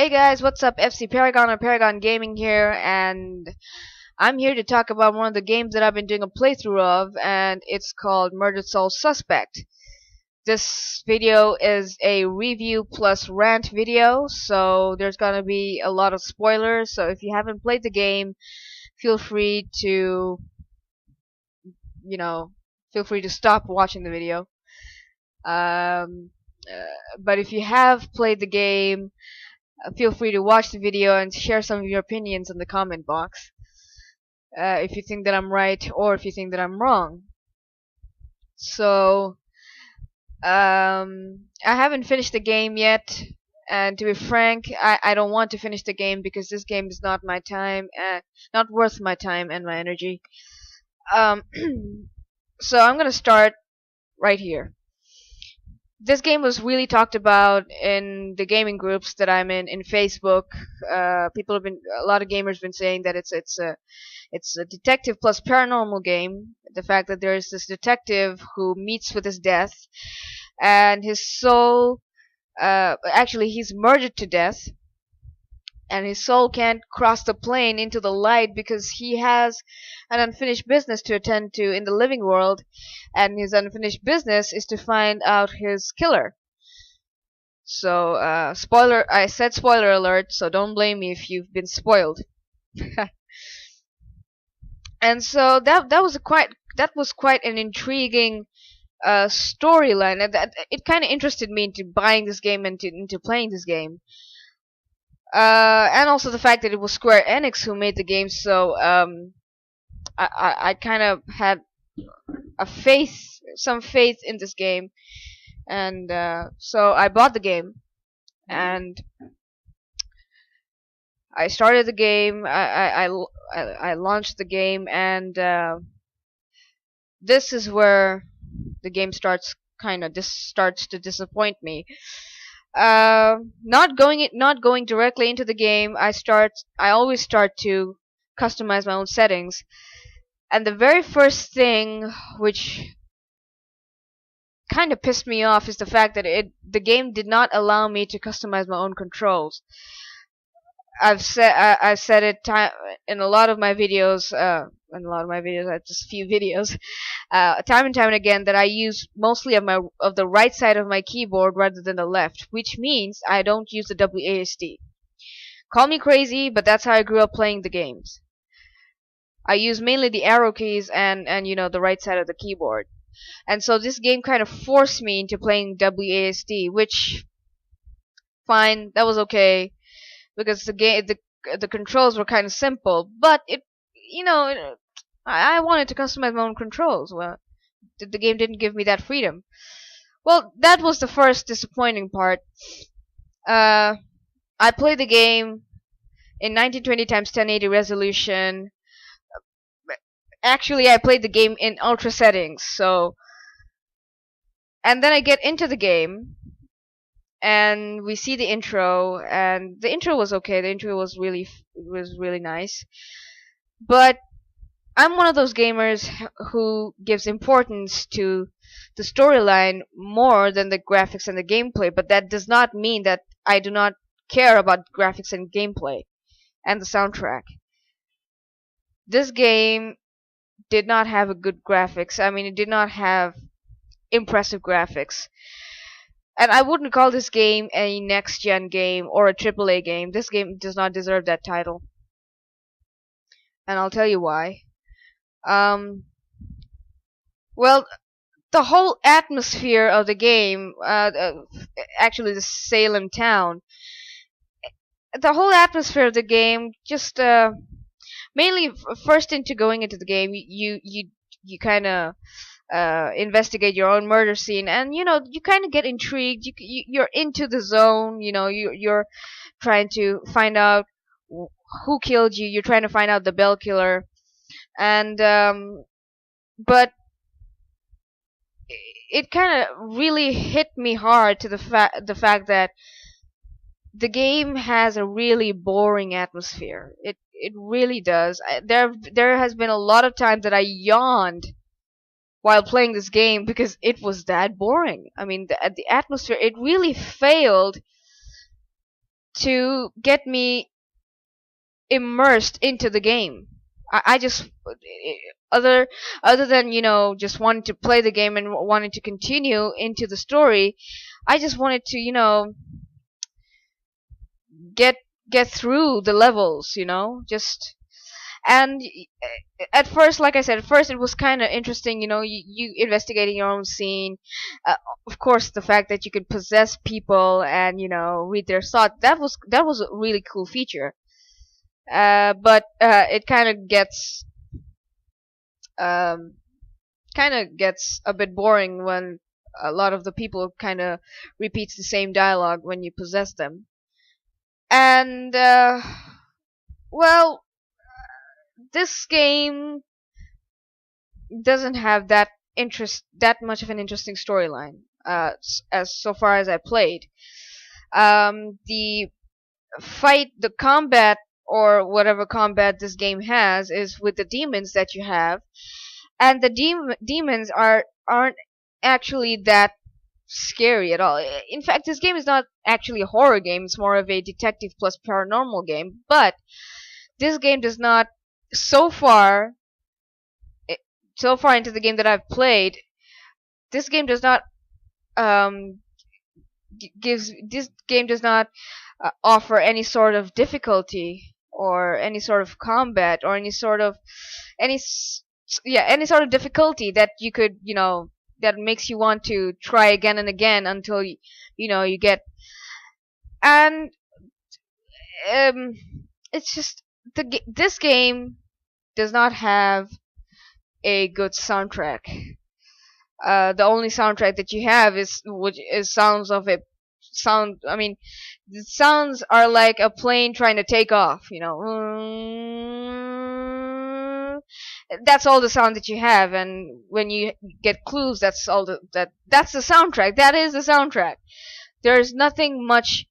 Hey guys, what's up? FC Paragon or Paragon Gaming here, and I'm here to talk about one of the games that I've been doing a playthrough of, and it's called Murdered Soul Suspect. This video is a review plus rant video, so there's gonna be a lot of spoilers, so if you haven't played the game, feel free to, you know, feel free to stop watching the video. But if you have played the game, feel free to watch the video and share some of your opinions in the comment box. If you think that I'm right or if you think that I'm wrong. So, I haven't finished the game yet, and to be frank, I don't want to finish the game because this game is not my time, not worth my time and my energy. So I'm gonna start right here. This game was really talked about in the gaming groups that I'm in Facebook. A lot of gamers been saying that it's a detective plus paranormal game. The fact that there is this detective who meets with his death, and his soul, actually he's murdered to death, and his soul can't cross the plane into the light because he has an unfinished business to attend to in the living world, and his unfinished business is to find out his killer. So, I said spoiler alert, so don't blame me if you've been spoiled. And so that was quite an intriguing storyline, and that it kind of interested me into buying this game and into playing this game. And also the fact that it was Square Enix who made the game, so I kind of had some faith in this game, and so I bought the game, and I started the game. I launched the game, and this is where the game starts to disappoint me. Not going directly into the game, I always start to customize my own settings, and the very first thing which kind of pissed me off is the fact that the game did not allow me to customize my own controls. I've said it in a lot of my videos, just few videos, time and time again, that I use mostly of the right side of my keyboard rather than the left, which means I don't use the WASD. Call me crazy, but that's how I grew up playing the games. I use mainly the arrow keys and the right side of the keyboard, and so this game kind of forced me into playing WASD, which fine, that was okay, because the controls were kind of simple, but I wanted to customize my own controls. Well, the game didn't give me that freedom. Well, that was the first disappointing part. I played the game in 1920 x 1080 resolution. Actually, I played the game in ultra settings, so, and then I get into the game, and we see the intro, and the intro was okay. The intro was really nice, but I'm one of those gamers who gives importance to the storyline more than the graphics and the gameplay. But that does not mean that I do not care about graphics and gameplay and the soundtrack. This game did not have a good graphics. I mean, it did not have impressive graphics. And I wouldn't call this game a next-gen game or a AAA game. This game does not deserve that title. And I'll tell you why. Well, the whole atmosphere of the game, actually the Salem town, the whole atmosphere of the game, just mainly first into going into the game, you kind of investigate your own murder scene, and you kind of get intrigued. You're into the zone. You're trying to find out who killed you. You're trying to find out the Bell killer, and but it kind of really hit me hard to the fact that the game has a really boring atmosphere. It really does. There has been a lot of times that I yawned while playing this game because it was that boring. I mean, the atmosphere, it really failed to get me immersed into the game. I just other other than just wanting to play the game and wanting to continue into the story, I just wanted to get get through the levels, just. And at first, like I said, at first it was kind of interesting, you investigating your own scene. Of course, the fact that you could possess people and read their thoughts, that was a really cool feature. But it um, kind of gets a bit boring when a lot of the people kind of repeats the same dialogue when you possess them. And well, this game doesn't have that much of an interesting storyline. As so far as I played, the the combat, or whatever combat this game has, is with the demons that you have, and the demons aren't actually that scary at all. In fact, this game is not actually a horror game; it's more of a detective plus paranormal game. But this game does not, so far, so far into the game that I've played, this game does not um this game does not offer any sort of difficulty or any sort of combat or any any sort of difficulty that you could that makes you want to try again and again until you get. And um it's just this game does not have a good soundtrack. The only soundtrack that you have is sounds of a sound. I mean, the sounds are like a plane trying to take off. That's all the sound that you have, and when you get clues, that's all that's the soundtrack. That is the soundtrack. There's nothing much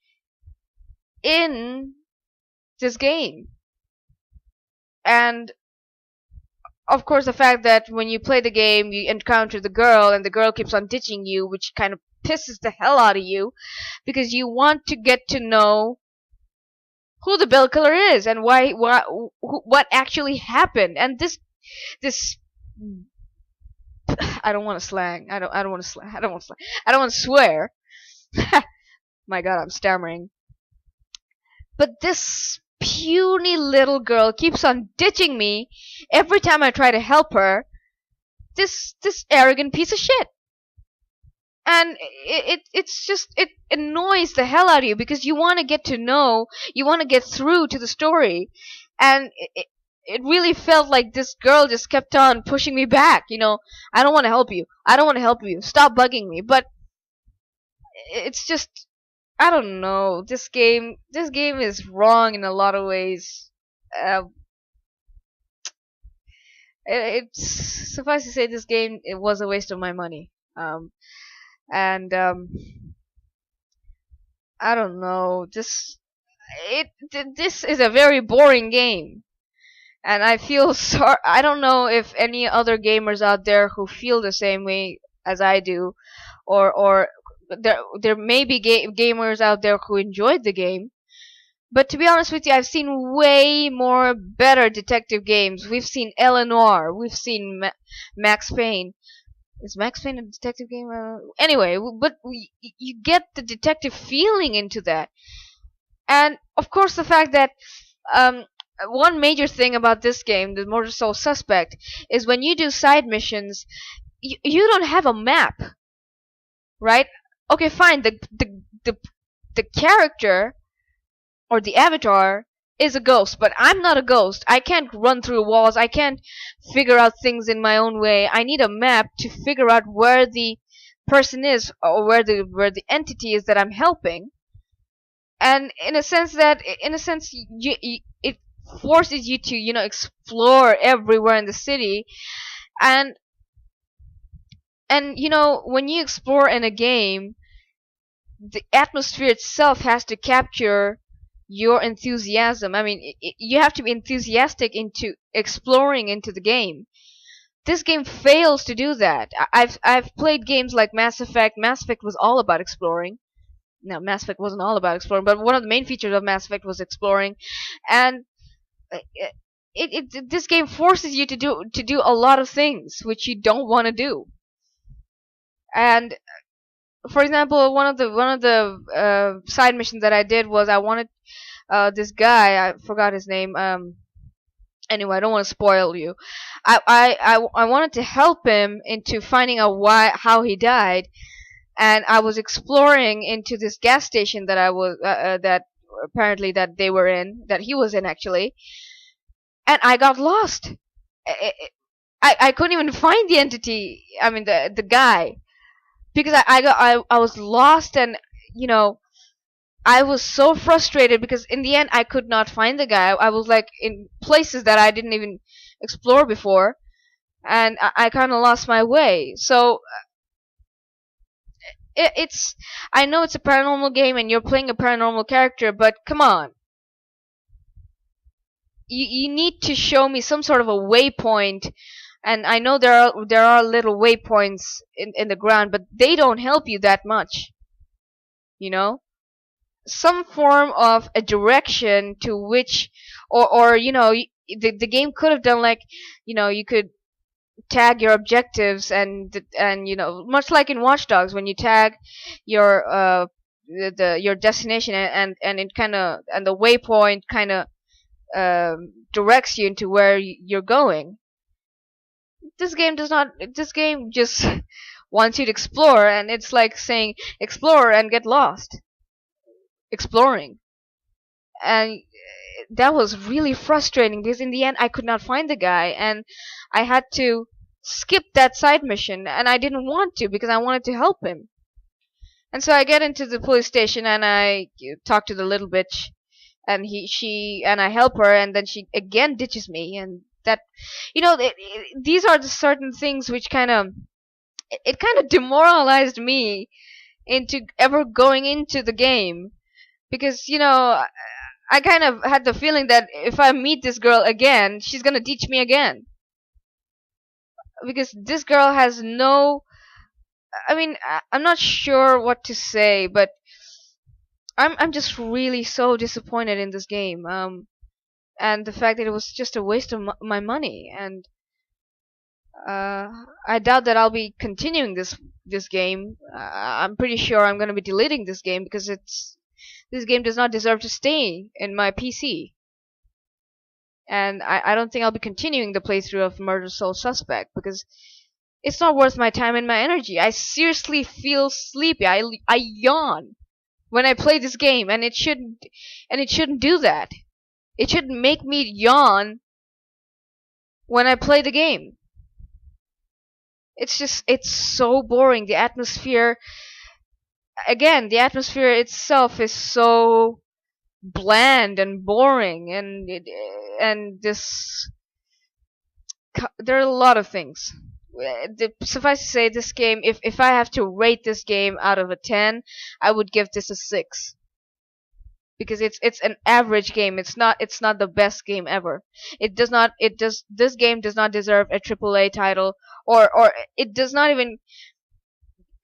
in this game, and of course, the fact that when you play the game, you encounter the girl, and the girl keeps on ditching you, which kind of pisses the hell out of you, because you want to get to know who the bell killer is and what actually happened. And this I don't want to slang. I don't want to slang. I don't want to slang. I don't want to swear. My God, I'm stammering. But this puny little girl keeps on ditching me every time I try to help her. This arrogant piece of shit. And it annoys the hell out of you, because you want to get to know, you want to get through to the story, and it really felt like this girl just kept on pushing me back. I don't want to help you. I don't want to help you. Stop bugging me. But it's just, I don't know. This game is wrong in a lot of ways. It's suffice to say, this game, it was a waste of my money. And I don't know. This is a very boring game, and I feel sorry. I don't know if any other gamers out there who feel the same way as I do, or there may be gamers out there who enjoyed the game. But to be honest with you, I've seen way more better detective games. We've seen Eleanor. We've seen Max Payne. Is Max Payne a detective game? Anyway, but you get the detective feeling into that. And of course, the fact that one major thing about this game, the Mortal Soul Suspect, is when you do side missions, you don't have a map, right? Okay, fine. The character or the avatar is a ghost, but I'm not a ghost. I can't run through walls. I can't figure out things in my own way. I need a map to figure out where the person is, or where the entity is that I'm helping. And in a sense, it forces you to explore everywhere in the city, and when you explore in a game, the atmosphere itself has to capture your enthusiasm. I mean, you have to be enthusiastic into exploring into the game. This game fails to do that. I've played games like Mass Effect. Mass Effect was all about exploring. no, Mass Effect wasn't all about exploring, but one of the main features of Mass Effect was exploring, and this game forces you to do a lot of things which you don't want to do. And for example, one of the side missions that I did was I wanted this guy, I forgot his name. Anyway, I don't want to spoil you. I wanted to help him into finding out how he died, and I was exploring into this gas station that that apparently that they were in, that he was in actually, and I got lost. I couldn't even find the entity. I mean the guy, because I was lost, and you know I was so frustrated because in the end I could not find the guy. I was like in places that I didn't even explore before, and I kind of lost my way. So it's I know it's a paranormal game and you're playing a paranormal character, but come on. You need to show me some sort of a waypoint, and I know there are little waypoints in the ground, but they don't help you that much. You know, some form of a direction to which, or the game could have done, like, you could tag your objectives, and much like in Watch Dogs, when you tag your your destination, and it kind of, and the waypoint kind of directs you into where you're going. This game does not. This game just wants you to explore, and it's like saying explore and get lost exploring. And that was really frustrating because in the end I could not find the guy, and I had to skip that side mission, and I didn't want to because I wanted to help him. And so I get into the police station and I talk to the little bitch, and I help her, and then she again ditches me, and that, these are the certain things which kind of, it kind of demoralized me into ever going into the game, because I kind of had the feeling that if I meet this girl again, she's gonna ditch me again, because this girl has no, I mean, I'm not sure what to say, but I'm just really so disappointed in this game. And the fact that it was just a waste of my money, and I doubt that I'll be continuing this game. I'm pretty sure I'm gonna be deleting this game because this game does not deserve to stay in my PC. And I don't think I'll be continuing the playthrough of Murder Soul Suspect because it's not worth my time and my energy. I seriously feel sleepy. I yawn when I play this game, and it shouldn't do that. It shouldn't make me yawn when I play the game. It's so boring. The atmosphere itself is so bland and boring, and there are a lot of things. Suffice to say, this game, if I have to rate this game out of a 10, I would give this a 6. Because it's an average game. It's not the best game ever. This game does not deserve a AAA title, or it does not even,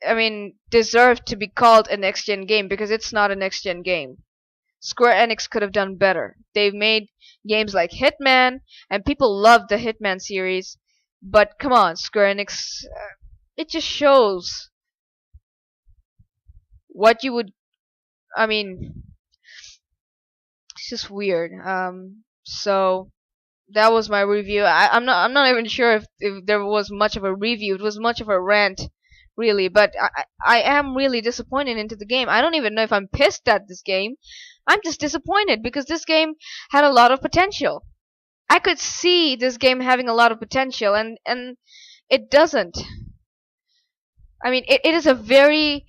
I mean, deserve to be called a next gen game, because it's not a next gen game. Square Enix could have done better. They've made games like Hitman, and people love the Hitman series, but come on, Square Enix, it just shows what you would, I mean, it's just weird. So that was my review. I'm not even sure if there was much of a review. It was much of a rant, really. But I am really disappointed into the game. I don't even know if I'm pissed at this game. I'm just disappointed because this game had a lot of potential. I could see this game having a lot of potential, and it doesn't. I mean, it is a very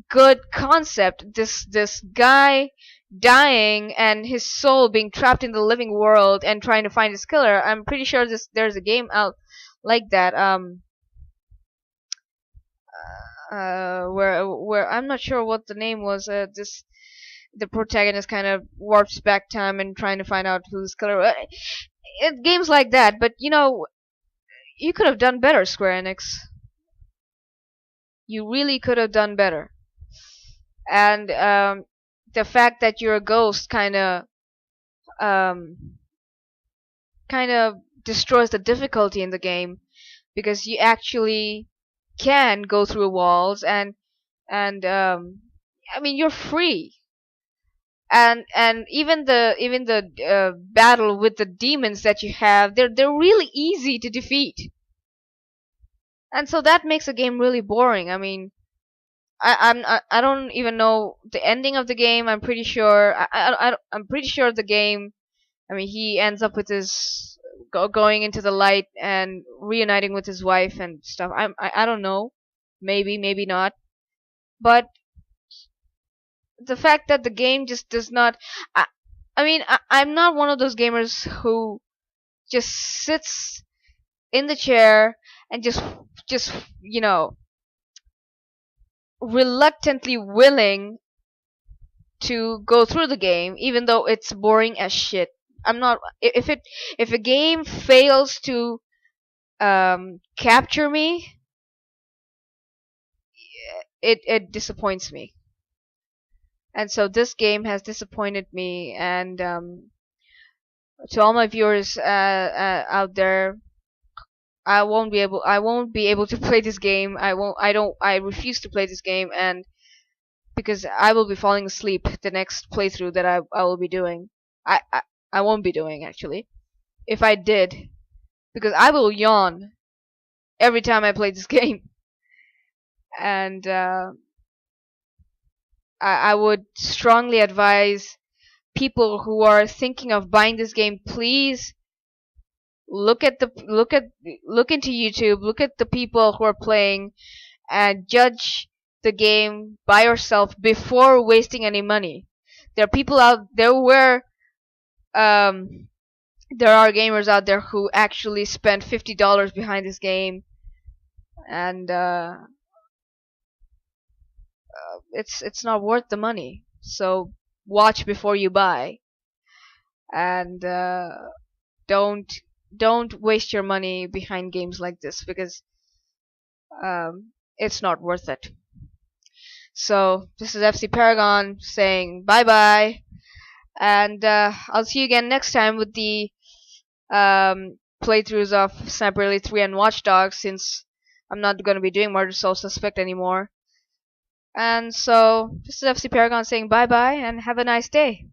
good concept. This guy dying and his soul being trapped in the living world and trying to find his killer. I'm pretty sure there's a game out like that. Where I'm not sure what the name was. The protagonist kind of warps back time and trying to find out who's killer. Games like that, but you could have done better, Square Enix. You really could have done better. and the fact that you're a ghost um, kind of destroys the difficulty in the game, because you actually can go through walls, and I mean, you're free. And even the battle with the demons that you have, they're really easy to defeat, and so that makes a game really boring. I mean, I don't even know the ending of the game. I'm pretty sure I'm pretty sure the game. I mean, he ends up with his going into the light and reuniting with his wife and stuff. I don't know. Maybe not. But the fact that the game just does not. I, I mean, I'm not one of those gamers who just sits in the chair and just reluctantly willing to go through the game, even though it's boring as shit. I'm not. If a game fails to capture me, it disappoints me. And so this game has disappointed me. And to all my viewers out there, I won't be able to play this game. I refuse to play this game, and because I will be falling asleep the next playthrough that I will be doing. I, I I won't be doing, actually. If I did, because I will yawn every time I play this game. And I would strongly advise people who are thinking of buying this game, please look into YouTube, look at the people who are playing, and judge the game by yourself before wasting any money. There are people out there where um there are gamers out there who actually spend $50 behind this game, and it's not worth the money. So watch before you buy, and don't don't waste your money behind games like this, because it's not worth it. So this is FC Paragon saying bye bye, and I'll see you again next time with the playthroughs of Sniper Elite 3 and Watch Dogs, since I'm not going to be doing Murder Soul Suspect anymore. And so this is FC Paragon saying bye bye and have a nice day.